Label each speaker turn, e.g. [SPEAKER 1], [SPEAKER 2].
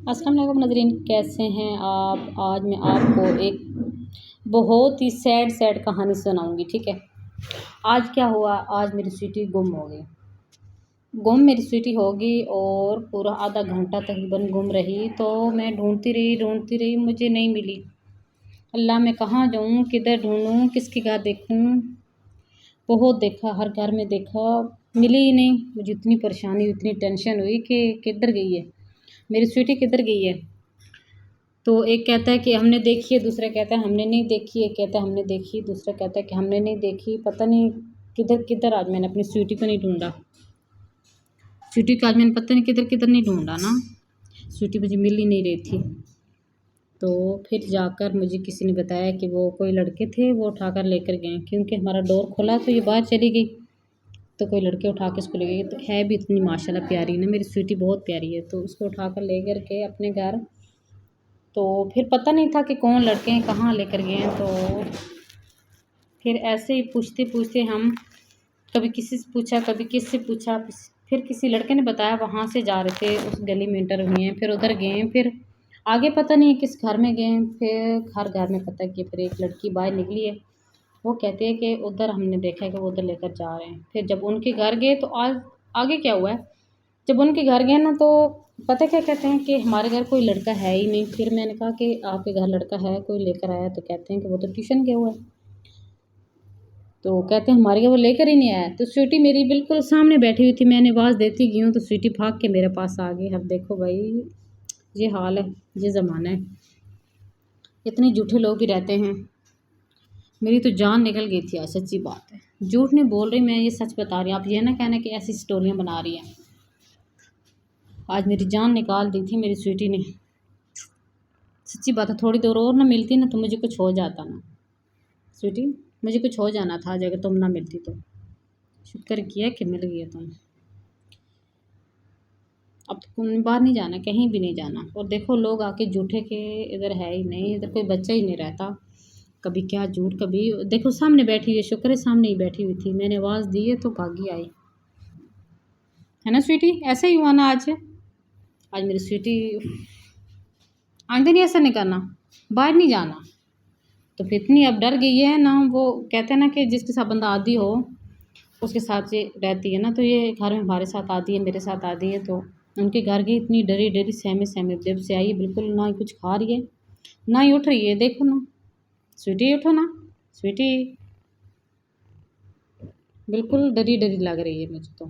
[SPEAKER 1] अस्सलाम वालेकुम नाज़रीन, कैसे हैं आप। आज मैं आपको एक बहुत ही सैड कहानी सुनाऊंगी। ठीक है, आज क्या हुआ। आज मेरी स्वीटी गुम हो गई। मेरी स्वीटी हो गई और पूरा आधा घंटा तकरीबन गुम रही। तो मैं ढूंढती रही, मुझे नहीं मिली। अल्लाह, मैं कहाँ जाऊँ, किधर ढूंढूँ, किसकी घर देखूँ। बहुत देखा, हर घर में देखा, मिली ही नहीं। मुझे इतनी परेशानी, इतनी टेंशन हुई कि किधर गई है मेरी स्वीटी, किधर गई है। तो एक कहता है कि हमने देखी है, दूसरा कहता है हमने नहीं देखी। एक कहता है हमने देखी, दूसरा कहता है कि हमने नहीं देखी। पता नहीं किधर किधर आज मैंने अपनी स्वीटी को नहीं ढूंढा। स्वीटी को आज मैंने पता नहीं किधर किधर नहीं ढूंढा ना। स्वीटी मुझे मिल ही नहीं रही थी। तो फिर जाकर मुझे किसी ने बताया कि वो कोई लड़के थे, वो उठाकर लेकर गए। क्योंकि हमारा डोर खुला तो ये बाहर चली गई। तो कोई लड़के उठा के उसको ले गए। तो है भी इतनी माशाल्लाह प्यारी ना, मेरी स्वीटी बहुत प्यारी है। तो उसको उठाकर ले कर के अपने घर। तो फिर पता नहीं था कि कौन लड़के हैं, कहाँ लेकर गए हैं। तो फिर ऐसे ही पूछते पूछते हम कभी किसी से पूछा, कभी किससे पूछा। फिर किसी लड़के ने बताया वहाँ से जा रहे थे, उस गली में इंटर हुए हैं, फिर उधर गए हैं। फिर आगे पता नहीं किस घर में गए हैं। फिर हर घर में पता कि फिर एक लड़की बाहर निकली है। वो कहते हैं कि उधर हमने देखा है कि वो उधर लेकर जा रहे हैं। फिर जब उनके घर गए तो आज आगे क्या हुआ है। जब उनके घर गए ना, तो पता क्या कहते हैं कि हमारे घर कोई लड़का है ही नहीं। फिर मैंने कहा कि आपके घर लड़का है, कोई लेकर आया। तो कहते हैं कि वो तो ट्यूशन गया हुआ है। तो कहते हैं हमारे घर वो लेकर ही नहीं आया। तो स्वीटी मेरी बिल्कुल सामने बैठी हुई थी, मैंने आवाज़ देती गई हूँ तो स्वीटी भाग के मेरे पास आ गई। अब देखो भाई, ये हाल है, ये ज़माना है, इतने झूठे लोग ही रहते हैं। मेरी तो जान निकल गई थी आज, सच्ची बात है। झूठ नहीं बोल रही मैं, ये सच बता रही हूँ। आप ये ना कहना कि ऐसी स्टोरियाँ बना रही हैं। आज मेरी जान निकाल दी थी मेरी स्वीटी ने, सच्ची बात है। थोड़ी देर और ना मिलती ना तो मुझे कुछ हो जाता ना स्वीटी, मुझे कुछ हो जाना था आज अगर तुम ना मिलती तो। शुक्र किया कि मिल गया तुम। अब तुम बाहर नहीं जाना, कहीं भी नहीं जाना। और देखो लोग आके झूठे के इधर है ही नहीं, इधर कोई बच्चा ही नहीं रहता। कभी क्या झूठ, कभी देखो सामने बैठी हुई है, शुक्र है सामने ही बैठी हुई थी। मैंने आवाज़ दी है तो भागी आई, है ना स्वीटी। ऐसा ही हुआ ना आज। आज मेरी स्वीटी, आंदे नहीं ऐसा नहीं करना, बाहर नहीं जाना। तो फिर इतनी अब डर गई है ना। वो कहते हैं ना कि जिसके साथ बंदा आदी हो उसके साथ ये रहती है ना। तो ये घर में हमारे साथ आती है, मेरे साथ आती है। तो उनके घर गई, इतनी डरी डरी सहमे सहमे जब से आई है, बिल्कुल ना ही कुछ खा रही है ना ही उठ रही है। देखो ना स्वीटी, उठो ना स्वीटी, बिल्कुल डरी डरी लग रही है मुझे तो।